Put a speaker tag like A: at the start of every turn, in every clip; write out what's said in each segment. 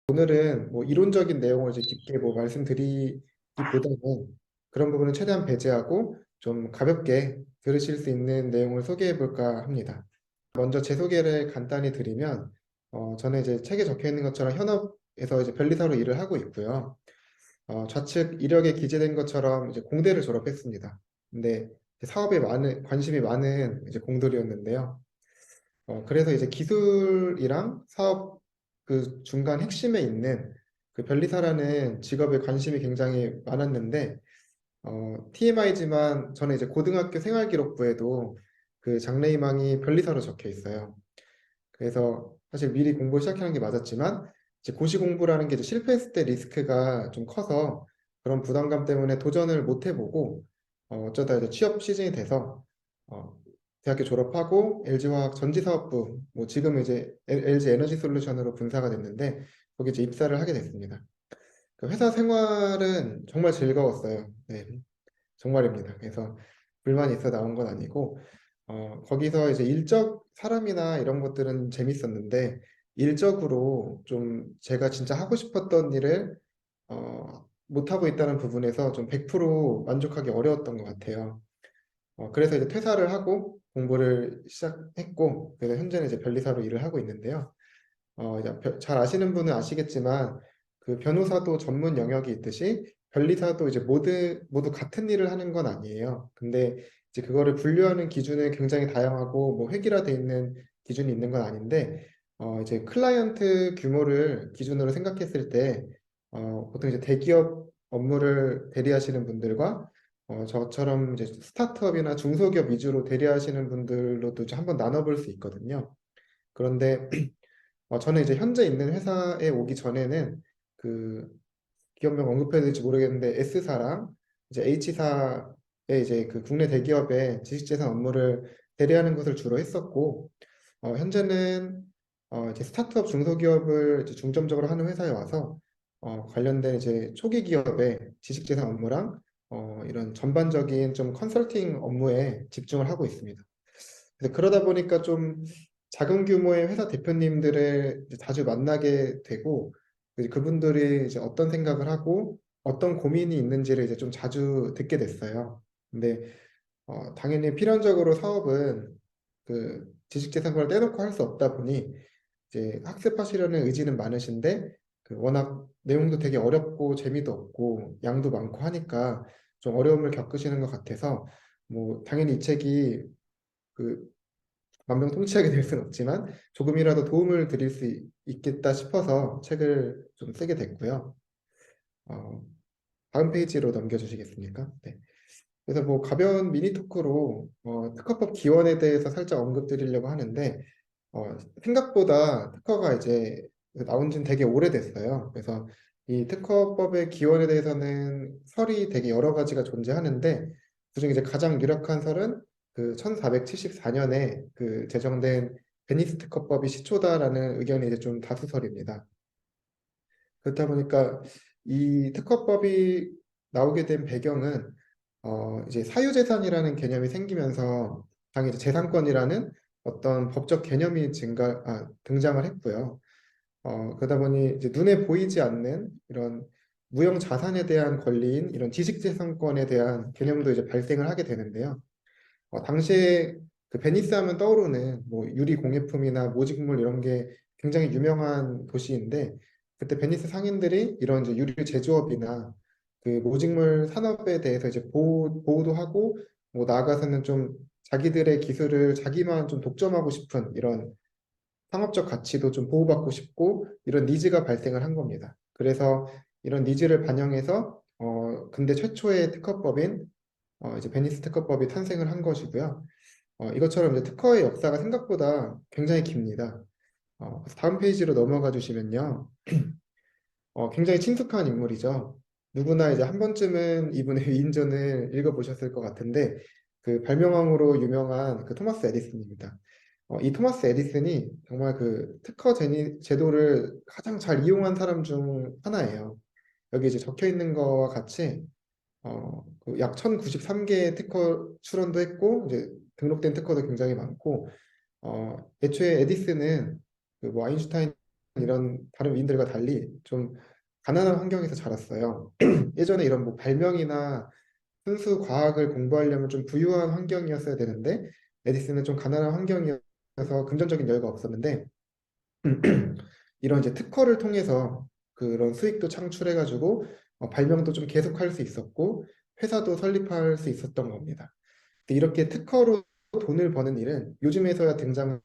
A: 오늘은 뭐 이론적인 내용을 이제 깊게 뭐 말씀드리기보다는 그런 부분은 최대한 배제하고 좀 가볍게 들으실 수 있는 내용을 소개해 볼까 합니다. 먼저 제 소개를 간단히 드리면, 저는 이제 책에 적혀 있는 것처럼 현업에서 이제 변리사로 일을 하고 있고요. 좌측 이력에 기재된 것처럼 이제 공대를 졸업했습니다. 근데 사업에 관심이 많은 이제 공돌이었는데요. 그래서 이제 기술이랑 사업 그 중간 핵심에 있는 그 변리사라는 직업에 관심이 굉장히 많았는데, TMI지만 저는 이제 고등학교 생활기록부에도 그 장래희망이 변리사로 적혀 있어요. 그래서 사실 미리 공부를 시작하는 게 맞았지만, 이제 고시 공부라는 게 이제 실패했을 때 리스크가 좀 커서 그런 부담감 때문에 도전을 못 해보고, 어쩌다 이제 취업 시즌이 돼서 어, 대학교 졸업하고 LG화학 전지사업부, 뭐 지금 이제 LG 에너지 솔루션으로 분사가 됐는데 거기 이제 입사를 하게 됐습니다. 그 회사 생활은 정말 즐거웠어요. 네, 정말입니다. 그래서 불만이 있어 나온 건 아니고, 거기서 이제 일적 사람이나 이런 것들은 재밌었는데, 일적으로 좀 제가 진짜 하고 싶었던 일을 못하고 있다는 부분에서 좀 100% 만족하기 어려웠던 것 같아요. 그래서 이제 퇴사를 하고 공부를 시작했고, 그래서 현재는 이제 변리사로 일을 하고 있는데요. 이제 잘 아시는 분은 아시겠지만 그 변호사도 전문 영역이 있듯이 변리사도 이제 모두 같은 일을 하는 건 아니에요. 근데 이제 그거를 분류하는 기준은 굉장히 다양하고 뭐 획일화돼 있는 기준이 있는 건 아닌데, 이제 클라이언트 규모를 기준으로 생각했을 때 보통 이제 대기업 업무를 대리하시는 분들과 저처럼 이제 스타트업이나 중소기업 위주로 대리하시는 분들로도 한번 나눠볼 수 있거든요. 그런데 저는 이제 현재 있는 회사에 오기 전에는 그 기업명 언급해야 될지 모르겠는데 S사랑 이제 H사의 이제 그 국내 대기업의 지식재산 업무를 대리하는 것을 주로 했었고, 현재는 이제 스타트업 중소기업을 이제 중점적으로 하는 회사에 와서 관련된 이제 초기 기업의 지식재산 업무랑 이런 전반적인 좀 컨설팅 업무에 집중을 하고 있습니다. 그래서 그러다 보니까 좀 작은 규모의 회사 대표님들을 이제 자주 만나게 되고, 이제 그분들이 이제 어떤 생각을 하고 어떤 고민이 있는지를 이제 좀 자주 듣게 됐어요. 근데 당연히 필연적으로 사업은 그 지식재산권을 떼놓고 할 수 없다 보니 이제 학습하시려는 의지는 많으신데, 그 워낙 내용도 되게 어렵고 재미도 없고 양도 많고 하니까 좀 어려움을 겪으시는 것 같아서, 뭐 당연히 이 책이 그 만병통치약이 될 수는 없지만 조금이라도 도움을 드릴 수 있겠다 싶어서 책을 좀 쓰게 됐고요. 어, 다음 페이지로 넘겨주시겠습니까? 네. 그래서 뭐 가벼운 미니 토크로 특허법 기원에 대해서 살짝 언급드리려고 하는데, 생각보다 특허가 이제 나온 지는 되게 오래됐어요. 그래서 이 특허법의 기원에 대해서는 설이 되게 여러 가지가 존재하는데, 그중에 이제 가장 유력한 설은 그 1474년에 그 제정된 베니스 특허법이 시초다라는 의견이 이제 좀 다수설입니다. 그렇다 보니까 이 특허법이 나오게 된 배경은 이제 사유재산이라는 개념이 생기면서 당연히 이제 재산권이라는 어떤 법적 개념이 등장을 했고요. 그러다 보니 이제 눈에 보이지 않는 이런 무형 자산에 대한 권리인 이런 지식재산권에 대한 개념도 이제 발생을 하게 되는데요. 당시에 그 베니스 하면 떠오르는 뭐 유리공예품이나 모직물 이런 게 굉장히 유명한 도시인데, 그때 베니스 상인들이 이런 이제 유리 제조업이나 그 모직물 산업에 대해서 이제 보호도 하고, 뭐 나아가서는 좀 자기들의 기술을 자기만 좀 독점하고 싶은 이런 상업적 가치도 좀 보호받고 싶고, 이런 니즈가 발생을 한 겁니다. 그래서 이런 니즈를 반영해서 근대 최초의 특허법인 이제 베니스 특허법이 탄생을 한 것이고요. 이것처럼 이제 특허의 역사가 생각보다 굉장히 깁니다. 그래서 다음 페이지로 넘어가 주시면요. 굉장히 친숙한 인물이죠. 누구나 이제 한 번쯤은 이분의 위인전을 읽어보셨을 것 같은데, 그 발명왕으로 유명한 그 토마스 에디슨입니다. 이 토마스 에디슨이 정말 그 제도를 가장 잘 이용한 사람 중 하나예요. 여기 이제 적혀 있는 거와 같이 그약 1093개의 특허 출원도 했고, 이제 등록된 특허도 굉장히 많고, 애초에 에디슨은 그 뭐 아인슈타인이나 이런 다른 위인들과 달리 좀 가난한 환경에서 자랐어요. 예전에 이런 뭐 발명이나 순수 과학을 공부하려면 좀 부유한 환경이었어야 되는데 에디슨은 좀 가난한 환경이어서 금전적인 여유가 없었는데 이런 이제 특허를 통해서 그런 수익도 창출해가지고 발명도 좀 계속할 수 있었고 회사도 설립할 수 있었던 겁니다. 근데 이렇게 특허로 돈을 버는 일은 요즘에서야 등장한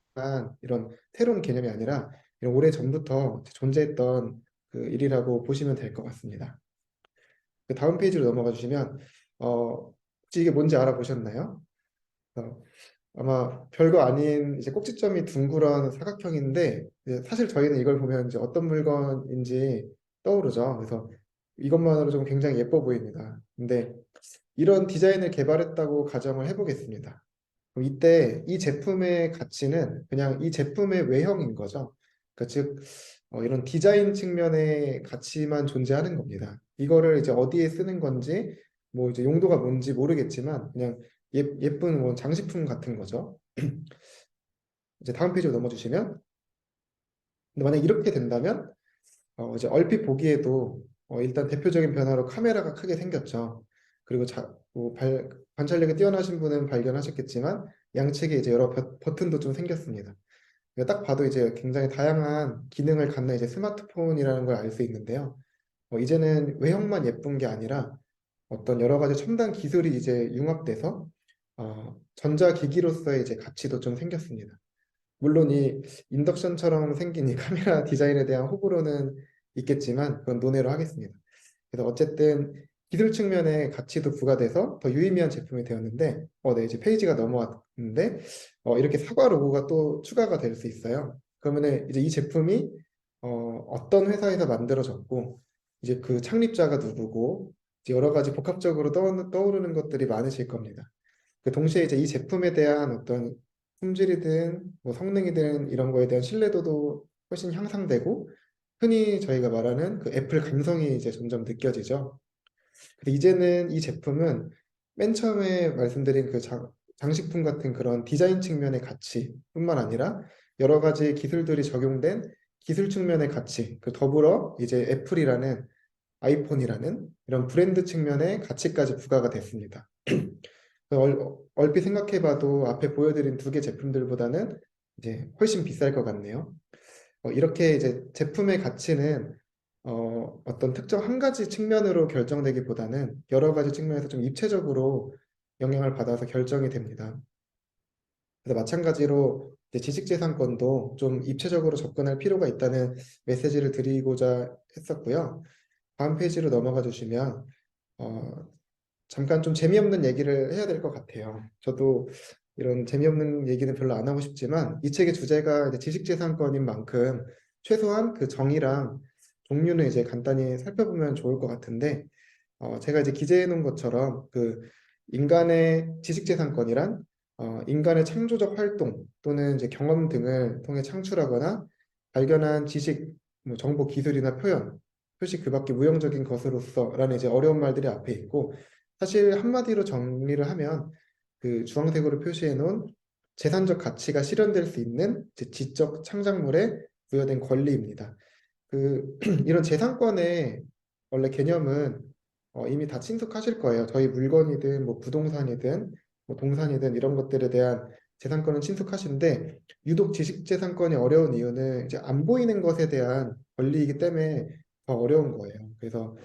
A: 이런 새로운 개념이 아니라 이런 오래전부터 존재했던 그 일이라고 보시면 될 것 같습니다. 그 다음 페이지로 넘어가 주시면 혹시 이게 뭔지 알아보셨나요? 어, 아마 별거 아닌 이제 꼭지점이 둥그런 사각형인데 이제 사실 저희는 이걸 보면 이제 어떤 물건인지 떠오르죠. 그래서 이것만으로 좀 굉장히 예뻐 보입니다. 근데 이런 디자인을 개발했다고 가정을 해보겠습니다. 그럼 이때 이 제품의 가치는 그냥 이 제품의 외형인 거죠. 그러니까 즉 이런 디자인 측면의 가치만 존재하는 겁니다. 이거를 이제 어디에 쓰는 건지 뭐 이제 용도가 뭔지 모르겠지만 그냥 예쁜 뭐 장식품 같은 거죠. 이제 다음 페이지로 넘어주시면 근데 만약 이렇게 된다면 이제 얼핏 보기에도 일단 대표적인 변화로 카메라가 크게 생겼죠. 그리고 뭐 관찰력이 뛰어나신 분은 발견하셨겠지만 양측에 이제 여러 버튼도 좀 생겼습니다. 딱 봐도 이제 굉장히 다양한 기능을 갖는 이제 스마트폰이라는 걸 알 수 있는데요. 이제는 외형만 예쁜 게 아니라 어떤 여러 가지 첨단 기술이 이제 융합돼서 전자기기로서의 이제 가치도 좀 생겼습니다. 물론 이 인덕션처럼 생긴 이 카메라 디자인에 대한 호불호는 있겠지만 그건 논외로 하겠습니다. 그래서 어쨌든 기술 측면의 가치도 부과돼서 더 유의미한 제품이 되었는데 네, 이제 페이지가 넘어왔는데 이렇게 사과 로고가 또 추가가 될 수 있어요. 그러면은 이제 이 제품이 어떤 회사에서 만들어졌고 이제 그 창립자가 누구고 이제 여러 가지 복합적으로 떠오르는 것들이 많으실 겁니다. 그 동시에 이제 이 제품에 대한 어떤 품질이든 뭐 성능이든 이런 거에 대한 신뢰도도 훨씬 향상되고 흔히 저희가 말하는 그 애플 감성이 이제 점점 느껴지죠. 근데 이제는 이 제품은 맨 처음에 말씀드린 그 장식품 같은 그런 디자인 측면의 가치뿐만 아니라 여러 가지 기술들이 적용된 기술 측면의 가치, 그 더불어 이제 애플이라는 아이폰이라는 이런 브랜드 측면의 가치까지 부과가 됐습니다. 얼핏 생각해봐도 앞에 보여드린 두 개 제품들보다는 이제 훨씬 비쌀 것 같네요. 이렇게 이제 제품의 가치는 어떤 특정 한 가지 측면으로 결정되기보다는 여러 가지 측면에서 좀 입체적으로 영향을 받아서 결정이 됩니다. 그래서 마찬가지로 이제 지식재산권도 좀 입체적으로 접근할 필요가 있다는 메시지를 드리고자 했었고요. 다음 페이지로 넘어가 주시면 어, 잠깐 좀 재미없는 얘기를 해야 될 것 같아요. 저도 이런 재미없는 얘기는 별로 안 하고 싶지만 이 책의 주제가 이제 지식재산권인 만큼 최소한 그 정의랑 종류는 이제 간단히 살펴보면 좋을 것 같은데 제가 이제 기재해 놓은 것처럼 그 인간의 지식재산권이란 인간의 창조적 활동 또는 이제 경험 등을 통해 창출하거나 발견한 지식, 뭐 정보, 기술이나 표현, 표시 그 밖에 무형적인 것으로서라는 이제 어려운 말들이 앞에 있고 사실 한마디로 정리를 하면 그 주황색으로 표시해 놓은 재산적 가치가 실현될 수 있는 지적 창작물에 부여된 권리입니다. 그 이런 재산권의 원래 개념은 이미 다 친숙하실 거예요. 저희 물건이든 뭐 부동산이든 뭐 동산이든 이런 것들에 대한 재산권은 친숙하신데 유독 지식재산권이 어려운 이유는 이제 안 보이는 것에 대한 권리이기 때문에 더 어려운 거예요. 그래서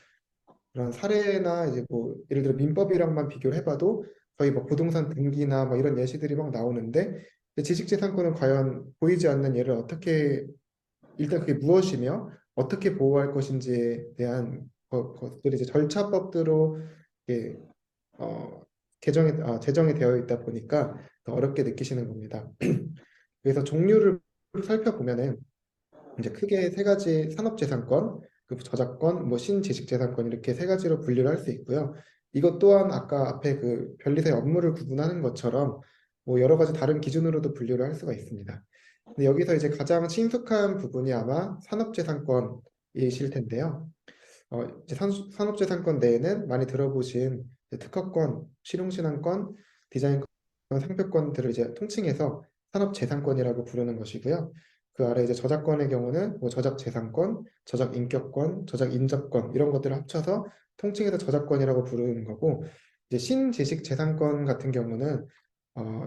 A: 그런 사례나 이제 뭐 예를 들어 민법이랑만 비교를 해봐도 거의 뭐 부동산 등기나 뭐 이런 예시들이 막 나오는데 지식재산권은 과연 보이지 않는 예를 어떻게 일단 그게 무엇이며 어떻게 보호할 것인지에 대한 것들이 이제 절차법대로 이게 제정이 되어 있다 보니까 더 어렵게 느끼시는 겁니다. 그래서 종류를 살펴보면은 이제 크게 세 가지 산업재산권, 그 저작권, 뭐 신지식재산권 이렇게 세 가지로 분류를 할 수 있고요. 이것 또한 아까 앞에 그 변리사의 업무를 구분하는 것처럼 뭐 여러 가지 다른 기준으로도 분류를 할 수가 있습니다. 근데 여기서 이제 가장 친숙한 부분이 아마 산업재산권이실 텐데요. 이제 산업재산권 내에는 많이 들어보신 이제 특허권, 실용신안권, 디자인권, 상표권들을 이제 통칭해서 산업재산권이라고 부르는 것이고요. 그 아래 이제 저작권의 경우는 뭐 저작 재산권, 저작 인격권, 저작 인접권 이런 것들을 합쳐서 통칭해서 저작권이라고 부르는 거고, 이제 신지식 재산권 같은 경우는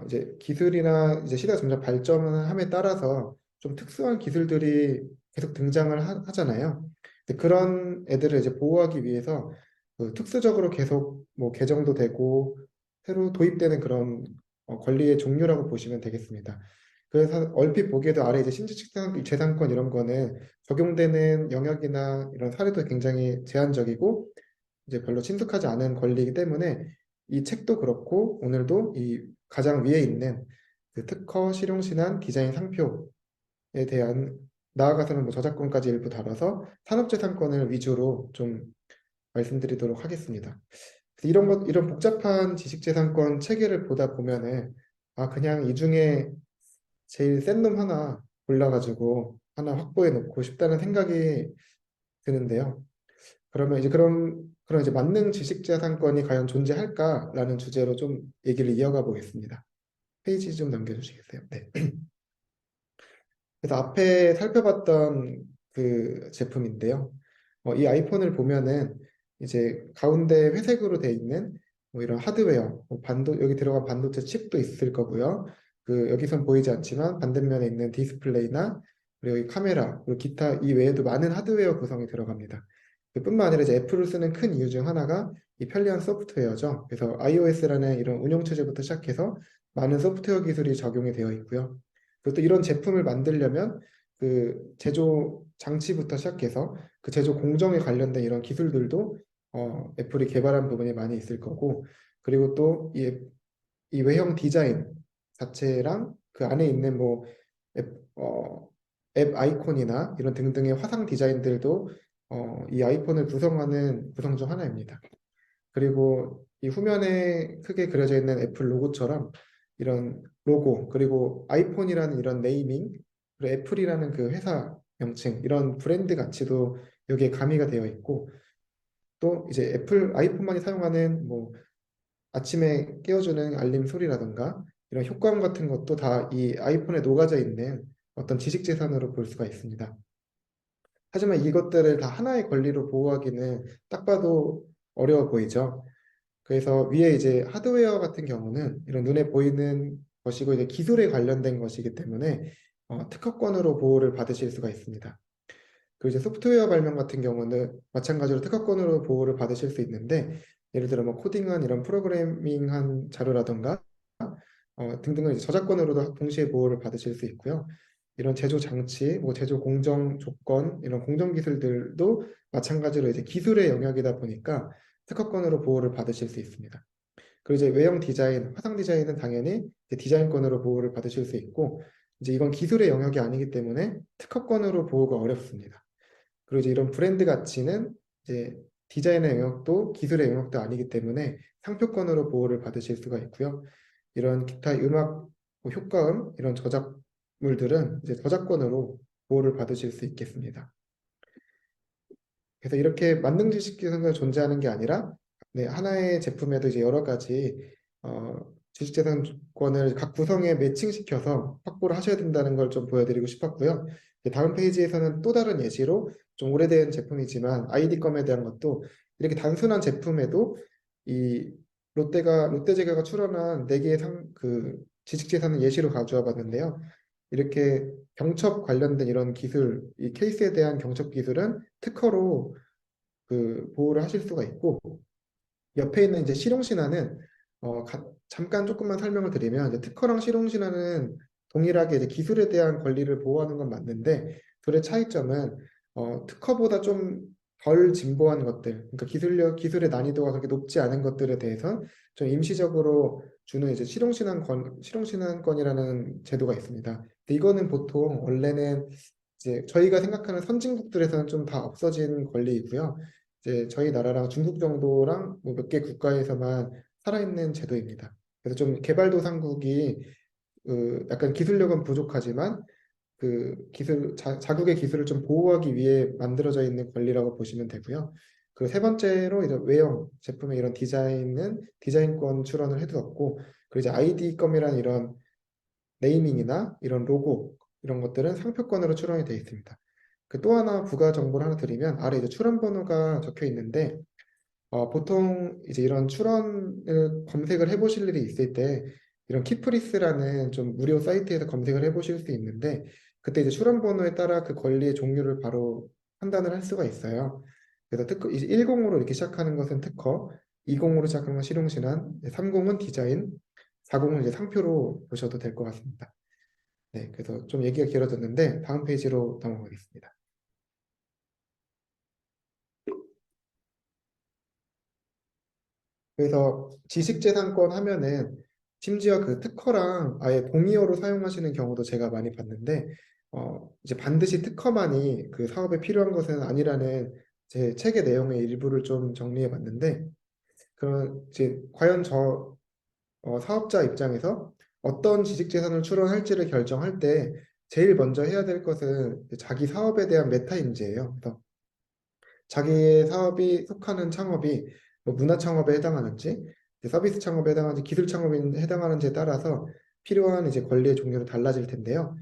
A: 이제 기술이나 이제 시대가 점점 발전함에 따라서 좀 특수한 기술들이 계속 등장을 하잖아요. 근데 그런 애들을 이제 보호하기 위해서 그 특수적으로 계속 뭐 개정도 되고 새로 도입되는 그런 권리의 종류라고 보시면 되겠습니다. 그래서 얼핏 보기에도 아래 이제 신지식 재산권 이런 거는 적용되는 영역이나 이런 사례도 굉장히 제한적이고 이제 별로 친숙하지 않은 권리이기 때문에 이 책도 그렇고 오늘도 이 가장 위에 있는 그 특허, 실용신안, 디자인 상표에 대한 나아가서는 뭐 저작권까지 일부 다뤄서 산업재산권을 위주로 좀 말씀드리도록 하겠습니다. 그래서 이런 복잡한 지식재산권 체계를 보다 보면은 그냥 이 중에 제일 센 놈 하나 골라가지고 하나 확보해 놓고 싶다는 생각이 드는데요. 그러면 이제 그런 이제 만능 지식재산권이 과연 존재할까라는 주제로 좀 얘기를 이어가 보겠습니다. 페이지 좀 넘겨주시겠어요? 네. 그래서 앞에 살펴봤던 그 제품인데요. 이 아이폰을 보면은 이제 가운데 회색으로 돼 있는 뭐 이런 하드웨어, 뭐 여기 들어간 반도체 칩도 있을 거고요. 그 여기선 보이지 않지만 반대면에 있는 디스플레이나 그리고 이 카메라 그리고 기타 이 외에도 많은 하드웨어 구성이 들어갑니다. 뿐만 아니라 이제 애플을 쓰는 큰 이유 중 하나가 이 편리한 소프트웨어죠. 그래서 iOS라는 이런 운영 체제부터 시작해서 많은 소프트웨어 기술이 적용이 되어 있고요. 그리고 또 이런 제품을 만들려면 그 제조 장치부터 시작해서 그 제조 공정에 관련된 이런 기술들도 애플이 개발한 부분이 많이 있을 거고, 그리고 또 이 외형 디자인 자체랑 그 안에 있는 뭐 앱, 앱 아이콘이나 이런 등등의 화상 디자인들도 이 아이폰을 구성하는 구성 중 하나입니다. 그리고 이 후면에 크게 그려져 있는 애플 로고처럼 이런 로고, 그리고 아이폰이라는 이런 네이밍, 그리고 애플이라는 그 회사 명칭, 이런 브랜드 가치도 여기에 가미가 되어 있고, 또 이제 애플 아이폰만이 사용하는 뭐 아침에 깨워주는 알림 소리라든가 이런 효과음 같은 것도 다 이 아이폰에 녹아져 있는 어떤 지식 재산으로 볼 수가 있습니다. 하지만 이것들을 다 하나의 권리로 보호하기는 딱 봐도 어려워 보이죠. 그래서 위에 이제 하드웨어 같은 경우는 이런 눈에 보이는 것이고 이제 기술에 관련된 것이기 때문에 특허권으로 보호를 받으실 수가 있습니다. 그리고 이제 소프트웨어 발명 같은 경우는 마찬가지로 특허권으로 보호를 받으실 수 있는데, 예를 들어 뭐 코딩한 이런 프로그래밍한 자료라던가 등등을 이제 저작권으로도 동시에 보호를 받으실 수 있고요. 이런 제조 장치, 뭐 제조 공정 조건, 이런 공정 기술들도 마찬가지로 이제 기술의 영역이다 보니까 특허권으로 보호를 받으실 수 있습니다. 그리고 이제 외형 디자인, 화상 디자인은 당연히 이제 디자인권으로 보호를 받으실 수 있고, 이제 이건 기술의 영역이 아니기 때문에 특허권으로 보호가 어렵습니다. 그리고 이제 이런 브랜드 가치는 이제 디자인의 영역도 기술의 영역도 아니기 때문에 상표권으로 보호를 받으실 수가 있고요. 이런 기타 음악, 뭐 효과음 이런 저작물들은 이제 저작권으로 보호를 받으실 수 있겠습니다. 그래서 이렇게 만능 지식재산권이 존재하는 게 아니라 하나의 제품에도 이제 여러 가지 어, 지식재산권을 각 구성에 매칭시켜서 확보를 하셔야 된다는 걸 좀 보여드리고 싶었고요. 다음 페이지에서는 또 다른 예시로 좀 오래된 제품이지만 아이디껌에 대한 것도 이렇게 단순한 제품에도 이 롯데제과가 출원한 4개의 그 지식재산을 예시로 가져와 봤는데요. 이렇게 경첩 관련된 이런 기술, 이 케이스에 대한 경첩 기술은 특허로 그 보호를 하실 수가 있고, 옆에 있는 이제 실용신안은 잠깐 조금만 설명을 드리면 이제 특허랑 실용신안은 동일하게 이제 기술에 대한 권리를 보호하는 건 맞는데 둘의 차이점은 특허보다 좀 덜 진보한 것들, 그러니까 기술의 난이도가 그렇게 높지 않은 것들에 대해서 좀 임시적으로 주는 이제 실용신안권이라는 제도가 있습니다. 근데 이거는 보통 원래는 이제 저희가 생각하는 선진국들에서는 좀 다 없어진 권리이고요. 이제 저희 나라랑 중국 정도랑 뭐 몇 개 국가에서만 살아있는 제도입니다. 그래서 좀 개발도상국이 그 약간 기술력은 부족하지만 그 자국의 기술을 좀 보호하기 위해 만들어져 있는 권리라고 보시면 되고요. 그 세 번째로 이제 외형 제품의 이런 디자인은 디자인권 출원을 해두었고, 그리고 이제 아이디껌이라는 이런 네이밍이나 이런 로고 이런 것들은 상표권으로 출원이 되어 있습니다. 그 또 하나 부가 정보를 하나 드리면 아래 이제 출원 번호가 적혀 있는데 보통 이제 이런 출원을 검색을 해보실 일이 있을 때 이런 키프리스라는 좀 무료 사이트에서 검색을 해보실 수 있는데 그때 이제 출원 번호에 따라 그 권리의 종류를 바로 판단을 할 수가 있어요. 그래서 특허 이제 10으로 이렇게 시작하는 것은 특허, 20으로 시작하는 건 실용신안, 30은 디자인, 40은 이제 상표로 보셔도 될 것 같습니다. 네, 그래서 좀 얘기가 길어졌는데 다음 페이지로 넘어가겠습니다. 그래서 지식재산권 하면은 심지어 그 특허랑 아예 동의어로 사용하시는 경우도 제가 많이 봤는데 이제 반드시 특허만이 그 사업에 필요한 것은 아니라는 제 책의 내용의 일부를 좀 정리해 봤는데 그런 이제 과연 저 사업자 입장에서 어떤 지식재산을 출원할지를 결정할 때 제일 먼저 해야 될 것은 자기 사업에 대한 메타 인지예요. 그래서 자기의 사업이 속하는 창업이 뭐 문화 창업에 해당하는지, 이제 서비스 창업에 해당하는지, 기술 창업에 해당하는지에 따라서 필요한 이제 권리의 종류로 달라질 텐데요.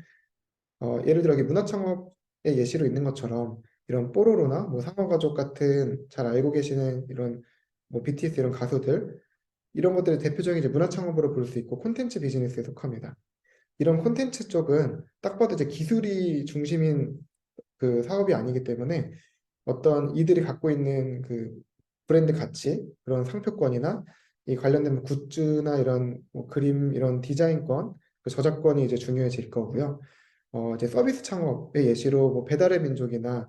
A: 예를 들어 이게 문화 창업의 예시로 있는 것처럼 이런 뽀로로나 뭐 상어가족 같은 잘 알고 계시는 이런 뭐 BTS 이런 가수들 이런 것들이 대표적인 이제 문화 창업으로 볼 수 있고 콘텐츠 비즈니스에 속합니다. 이런 콘텐츠 쪽은 딱 봐도 이제 기술이 중심인 그 사업이 아니기 때문에 어떤 이들이 갖고 있는 그 브랜드 가치, 그런 상표권이나 이 관련된 뭐 굿즈나 이런 뭐 그림, 이런 디자인권, 그 저작권이 이제 중요해질 거고요. 이제 서비스 창업의 예시로 뭐 배달의 민족이나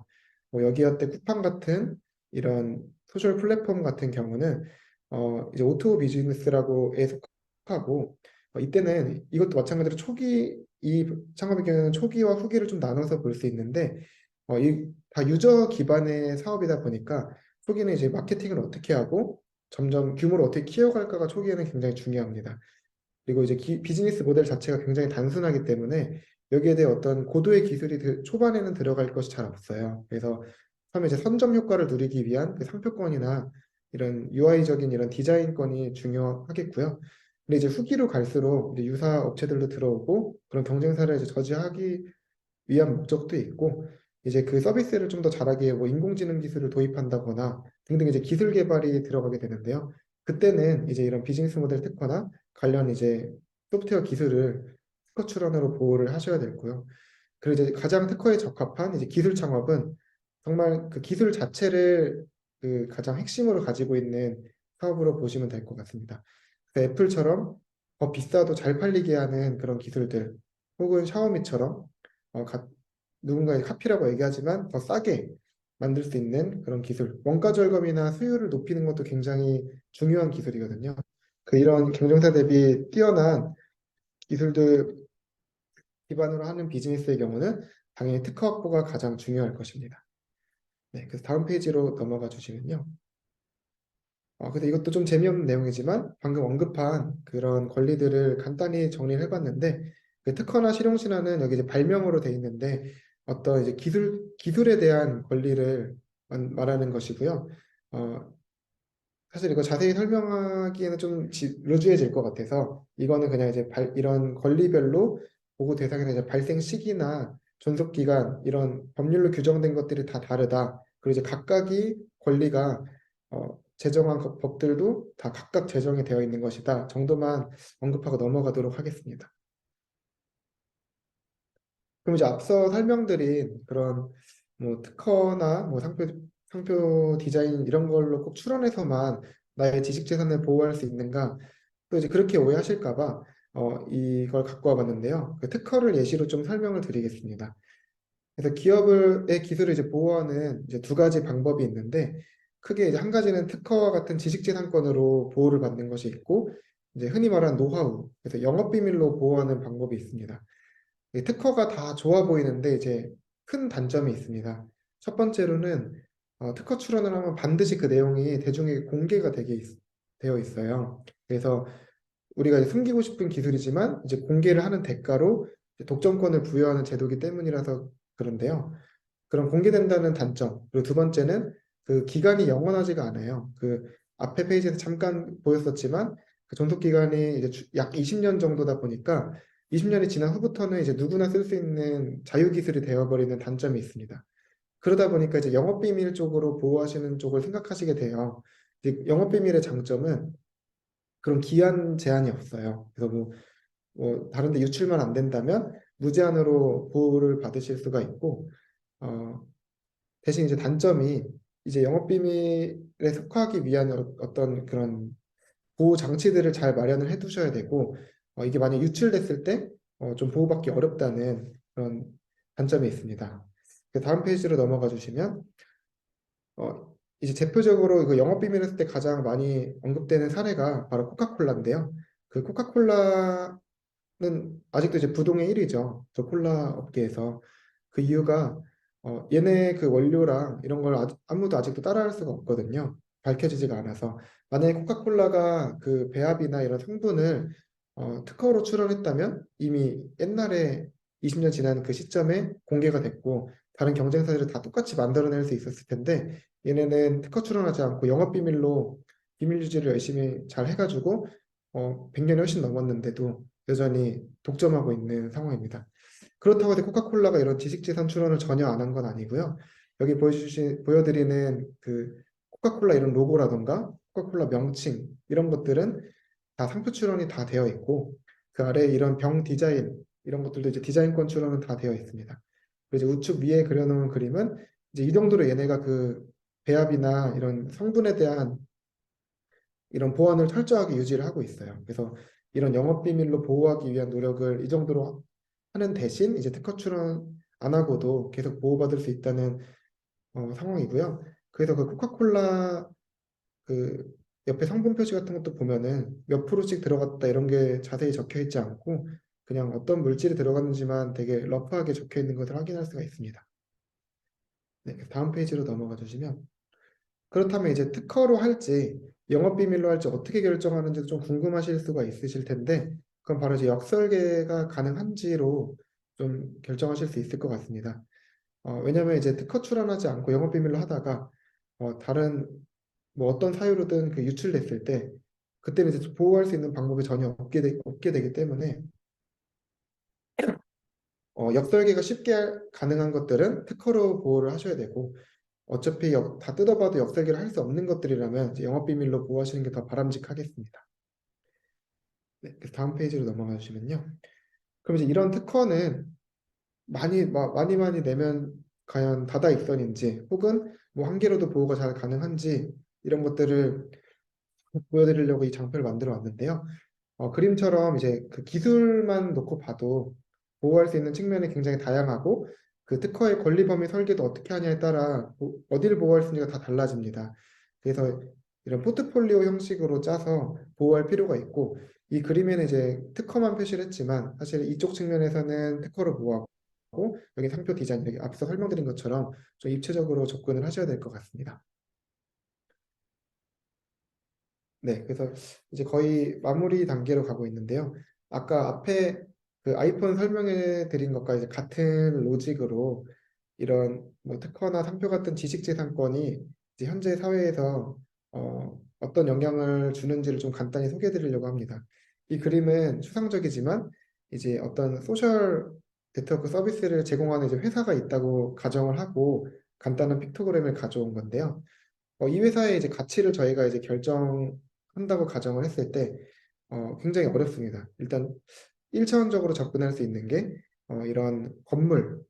A: 뭐 여기어때 쿠팡 같은 이런 소셜 플랫폼 같은 경우는 이제 오토 비즈니스라고에 속하고 이때는 이것도 마찬가지로 초기 이 창업의 경우는 초기와 후기를 좀 나눠서 볼 수 있는데 이 다 유저 기반의 사업이다 보니까 초기는 이제 마케팅을 어떻게 하고 점점 규모를 어떻게 키워갈까가 초기에는 굉장히 중요합니다. 그리고 이제 비즈니스 모델 자체가 굉장히 단순하기 때문에 여기에 대해 어떤 고도의 기술이 초반에는 들어갈 것이 잘 없어요. 그래서 처음에 이제 선점 효과를 누리기 위한 그 상표권이나 이런 UI적인 이런 디자인권이 중요하겠고요. 근데 이제 후기로 갈수록 이제 유사 업체들도 들어오고 그런 경쟁사를 이제 저지하기 위한 목적도 있고 이제 그 서비스를 좀 더 잘하기 위해 뭐 인공지능 기술을 도입한다거나 등등 이제 기술 개발이 들어가게 되는데요. 그때는 이제 이런 비즈니스 모델 특허나 관련 이제 소프트웨어 기술을 특허 출원으로 보호를 하셔야 되고요. 그리고 이제 가장 특허에 적합한 이제 기술 창업은 정말 그 기술 자체를 그 가장 핵심으로 가지고 있는 사업으로 보시면 될 것 같습니다. 그래서 애플처럼 더 비싸도 잘 팔리게 하는 그런 기술들 혹은 샤오미처럼 누군가의 카피라고 얘기하지만 더 싸게 만들 수 있는 그런 기술, 원가 절감이나 수율을 높이는 것도 굉장히 중요한 기술이거든요. 그 이런 경쟁사 대비 뛰어난 기술들 기반으로 하는 비즈니스의 경우는 당연히 특허 확보가 가장 중요할 것입니다. 네, 그래서 다음 페이지로 넘어가 주시면요. 근데 이것도 좀 재미없는 내용이지만 방금 언급한 그런 권리들을 간단히 정리를 해봤는데 그 특허나 실용신안은 여기 이제 발명으로 돼 있는데 어떤 이제 기술에 대한 권리를 말하는 것이고요. 어, 사실 이거 자세히 설명하기에는 좀 루즈해질 것 같아서 이거는 그냥 이제 이런 권리별로 보고 대상이나 이제 발생 시기나 존속 기간 이런 법률로 규정된 것들이 다 다르다. 그리고 이제 각각이 권리가 제정한 법들도 다 각각 제정이 되어 있는 것이다 정도만 언급하고 넘어가도록 하겠습니다. 그럼 이제 앞서 설명드린 그런 뭐 특허나 뭐 상표 디자인 이런 걸로 꼭 출원해서만 나의 지식 재산을 보호할 수 있는가? 또 이제 그렇게 오해하실까 봐 이걸 갖고 와봤는데요. 그 특허를 예시로 좀 설명을 드리겠습니다. 그래서 기업의 기술을 이제 보호하는 이제 두 가지 방법이 있는데 크게 이제 한 가지는 특허와 같은 지식재산권으로 보호를 받는 것이 있고 이제 흔히 말하는 노하우, 그래서 영업비밀로 보호하는 방법이 있습니다. 이 특허가 다 좋아 보이는데 이제 큰 단점이 있습니다. 첫 번째로는 특허 출원을 하면 반드시 그 내용이 대중에게 공개가 되어 있어요. 그래서 우리가 이제 숨기고 싶은 기술이지만 이제 공개를 하는 대가로 이제 독점권을 부여하는 제도이기 때문이라서 그런데요. 그럼 공개된다는 단점. 그리고 두 번째는 그 기간이 영원하지가 않아요. 그 앞에 페이지에서 잠깐 보였었지만 그 존속 기간이 이제 약 20년 정도다 보니까 20년이 지난 후부터는 이제 누구나 쓸 수 있는 자유기술이 되어버리는 단점이 있습니다. 그러다 보니까 이제 영업비밀 쪽으로 보호하시는 쪽을 생각하시게 돼요. 이제 영업비밀의 장점은 그런 기한 제한이 없어요. 그래서 뭐 다른 데 유출만 안 된다면 무제한으로 보호를 받으실 수가 있고, 대신 이제 단점이 이제 영업비밀에 속하기 위한 어떤 그런 보호 장치들을 잘 마련을 해 두셔야 되고, 이게 만약 유출됐을 때 좀 보호받기 어렵다는 그런 단점이 있습니다. 그 다음 페이지로 넘어가 주시면 이제 대표적으로 그 영업비밀 했을 때 가장 많이 언급되는 사례가 바로 코카콜라인데요. 그 코카콜라는 아직도 이제 부동의 1위죠. 저 콜라 업계에서. 그 이유가 얘네 그 원료랑 이런 걸 아무도 아직도 따라할 수가 없거든요. 밝혀지지가 않아서. 만약에 코카콜라가 그 배합이나 이런 성분을 특허로 출원했다면 이미 옛날에 20년 지난 그 시점에 공개가 됐고 다른 경쟁사들을 다 똑같이 만들어낼 수 있었을 텐데 얘네는 특허 출원하지 않고 영업비밀로 비밀 유지를 열심히 잘 해가지고 100년이 훨씬 넘었는데도 여전히 독점하고 있는 상황입니다. 그렇다고 해서 코카콜라가 이런 지식재산 출원을 전혀 안 한 건 아니고요. 여기 보여드리는 그 코카콜라 이런 로고라던가 코카콜라 명칭 이런 것들은 다 상표 출원이 다 되어 있고 그 아래 이런 병 디자인 이런 것들도 이제 디자인권 출원은 다 되어 있습니다. 그리고 이제 우측 위에 그려놓은 그림은 이제 이 정도로 얘네가 그 배합이나 이런 성분에 대한 이런 보안을 철저하게 유지를 하고 있어요. 그래서 이런 영업 비밀로 보호하기 위한 노력을 이 정도로 하는 대신 이제 특허 출원 안 하고도 계속 보호받을 수 있다는 상황이고요. 그래서 그 코카콜라 그 옆에 성분 표시 같은 것도 보면은 몇 프로씩 들어갔다 이런 게 자세히 적혀 있지 않고 그냥 어떤 물질이 들어갔는지만 되게 러프하게 적혀 있는 것을 확인할 수가 있습니다. 네, 다음 페이지로 넘어가 주시면 그렇다면 이제 특허로 할지 영업비밀로 할지 어떻게 결정하는지도 좀 궁금하실 수가 있으실 텐데 그건 바로 이제 역설계가 가능한지로 좀 결정하실 수 있을 것 같습니다. 왜냐하면 이제 특허 출원하지 않고 영업비밀로 하다가 다른 뭐 어떤 사유로든 그 유출됐을 때 그때는 이제 보호할 수 있는 방법이 전혀 없게 되기 때문에 역설계가 쉽게 가능한 것들은 특허로 보호를 하셔야 되고 어차피 다 뜯어봐도 역설계를 할 수 없는 것들이라면 이제 영업비밀로 보호하시는 게 더 바람직하겠습니다. 네, 그래서 다음 페이지로 넘어가 주시면요. 그럼 이제 이런 특허는 많이 내면 과연 다다익선인지 혹은 뭐 한 개로도 보호가 잘 가능한지 이런 것들을 보여드리려고 이 장표를 만들어 왔는데요. 그림처럼 이제 그 기술만 놓고 봐도 보호할 수 있는 측면이 굉장히 다양하고 그 특허의 권리 범위 설계도 어떻게 하냐에 따라 어디를 보호할 수 있는지가 다 달라집니다. 그래서 이런 포트폴리오 형식으로 짜서 보호할 필요가 있고 이 그림에는 이제 특허만 표시를 했지만 사실 이쪽 측면에서는 특허를 보호하고 여기 상표 디자인 여기 앞서 설명드린 것처럼 좀 입체적으로 접근을 하셔야 될 것 같습니다. 네, 그래서 이제 거의 마무리 단계로 가고 있는데요. 아까 앞에 그 아이폰 설명해 드린 것과 이제 같은 로직으로 이런 뭐 특허나 상표 같은 지식재산권이 이제 현재 사회에서 어떤 영향을 주는지를 좀 간단히 소개해 드리려고 합니다. 이 그림은 추상적이지만 이제 어떤 소셜 네트워크 서비스를 제공하는 이제 회사가 있다고 가정을 하고 간단한 픽토그램을 가져온 건데요. 이 회사의 이제 가치를 저희가 이제 결정한다고 가정을 했을 때 굉장히 어렵습니다. 일단 1차원적으로 접근할 수 있는 게 이런 건물,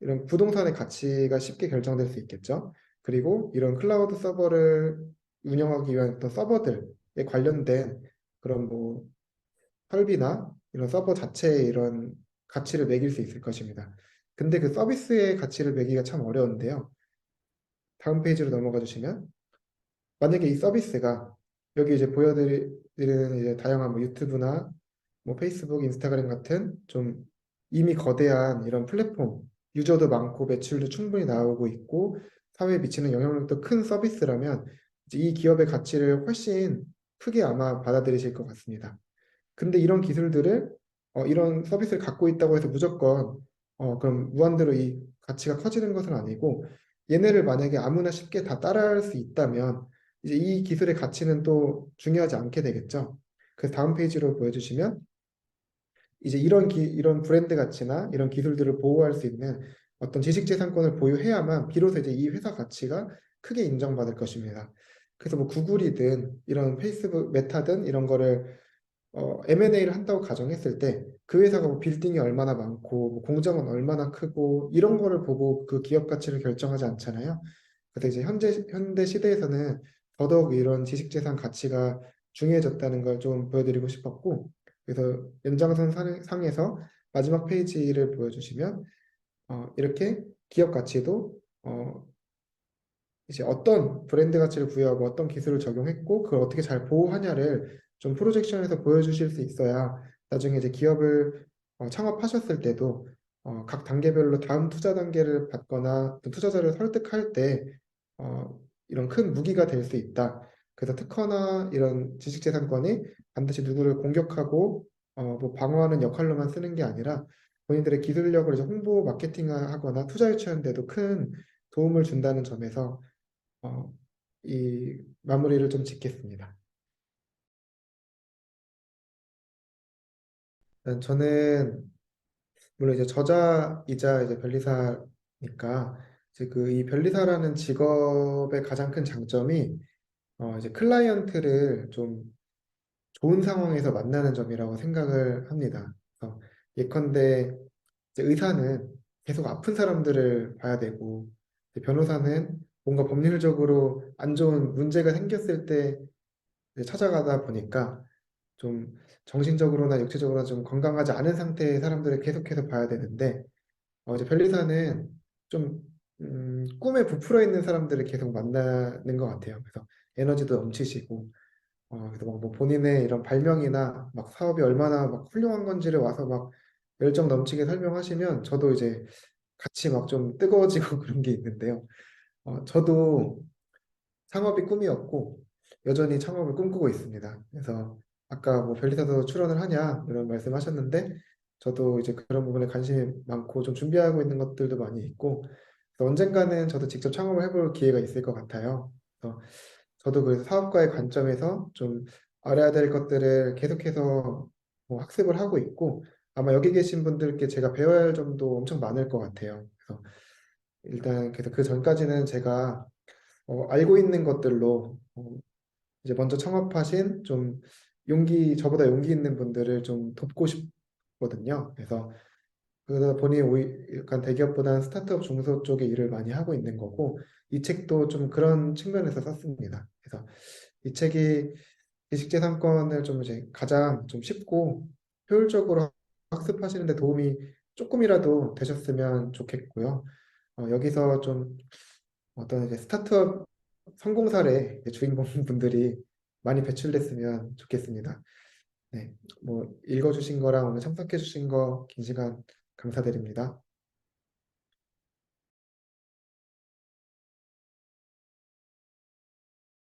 A: 이런 부동산의 가치가 쉽게 결정될 수 있겠죠. 그리고 이런 클라우드 서버를 운영하기 위한 어떤 서버들에 관련된 그런 뭐 설비나 이런 서버 자체의 이런 가치를 매길 수 있을 것입니다. 근데 그 서비스의 가치를 매기가 참 어려운데요. 다음 페이지로 넘어가 주시면 만약에 이 서비스가 여기 이제 보여드리는 이제 다양한 뭐 유튜브나 뭐 페이스북, 인스타그램 같은 좀 이미 거대한 이런 플랫폼, 유저도 많고 매출도 충분히 나오고 있고 사회에 미치는 영향력도 큰 서비스라면 이제 이 기업의 가치를 훨씬 크게 아마 받아들이실 것 같습니다. 근데 이런 기술들을 이런 서비스를 갖고 있다고 해서 무조건 그럼 무한대로 이 가치가 커지는 것은 아니고 얘네를 만약에 아무나 쉽게 다 따라할 수 있다면 이제 이 기술의 가치는 또 중요하지 않게 되겠죠. 그래서 다음 페이지로 보여주시면 이제 이런 브랜드 가치나 이런 기술들을 보호할 수 있는 어떤 지식재산권을 보유해야만 비로소 이제 이 회사 가치가 크게 인정받을 것입니다. 그래서 뭐 구글이든 이런 페이스북, 메타든 이런 거를 M&A를 한다고 가정했을 때 그 회사가 뭐 빌딩이 얼마나 많고 뭐 공장은 얼마나 크고 이런 거를 보고 그 기업 가치를 결정하지 않잖아요. 그래서 이제 현대 시대에서는 더더욱 이런 지식재산 가치가 중요해졌다는 걸 좀 보여드리고 싶었고, 그래서 연장선 상에서 마지막 페이지를 보여주시면 이렇게 기업 가치도 이제 어떤 브랜드 가치를 부여하고 어떤 기술을 적용했고 그걸 어떻게 잘 보호하냐를 좀 프로젝션에서 보여주실 수 있어야 나중에 이제 기업을 창업하셨을 때도 각 단계별로 다음 투자 단계를 받거나 또 투자자를 설득할 때 이런 큰 무기가 될 수 있다. 그래서 특허나 이런 지식재산권이 반드시 누구를 공격하고 뭐 방어하는 역할로만 쓰는 게 아니라 본인들의 기술력을 이제 홍보 마케팅하거나 투자 유치하는 데도 큰 도움을 준다는 점에서 어, 이 마무리를 좀 짓겠습니다. 저는 물론 이제 저자이자 이제 변리사니까 이제 그 이 변리사라는 직업의 가장 큰 장점이 이제 클라이언트를 좀 좋은 상황에서 만나는 점이라고 생각을 합니다. 그래서 예컨대 이제 의사는 계속 아픈 사람들을 봐야 되고 이제 변호사는 뭔가 법률적으로 안 좋은 문제가 생겼을 때 이제 찾아가다 보니까 좀 정신적으로나 육체적으로나 좀 건강하지 않은 상태의 사람들을 계속해서 봐야 되는데 이제 변리사는 좀 꿈에 부풀어 있는 사람들을 계속 만나는 것 같아요. 그래서 에너지도 넘치시고 그래서 막뭐 본인의 이런 발명이나 막 사업이 얼마나 막 훌륭한 건지를 와서 막 열정 넘치게 설명하시면 저도 이제 같이 막 좀 뜨거워지고 그런 게 있는데요. 저도 창업이 꿈이었고 여전히 창업을 꿈꾸고 있습니다. 그래서 아까 뭐 변리사도 출연을 하냐 이런 말씀하셨는데 저도 이제 그런 부분에 관심이 많고 좀 준비하고 있는 것들도 많이 있고 그래서 언젠가는 저도 직접 창업을 해볼 기회가 있을 것 같아요. 그래서 저도 그 사업가의 관점에서 좀 알아야 될 것들을 계속해서 뭐 학습을 하고 있고 아마 여기 계신 분들께 제가 배워야 할 점도 엄청 많을 것 같아요. 그래서 일단 그래서 그 전까지는 제가 알고 있는 것들로 이제 먼저 창업하신 좀 저보다 용기 있는 분들을 좀 돕고 싶거든요. 그래서 그러다 보니 약간 대기업보다는 스타트업 중소 쪽의 일을 많이 하고 있는 거고 이 책도 좀 그런 측면에서 썼습니다. 그래서 이 책이 지식재산권을 좀 이제 가장 좀 쉽고 효율적으로 학습하시는 데 도움이 조금이라도 되셨으면 좋겠고요. 여기서 좀 어떤 이제 스타트업 성공 사례 주인공분들이 많이 배출됐으면 좋겠습니다. 네, 뭐 읽어주신 거랑 오늘 참석해주신 거 긴 시간 감사드립니다.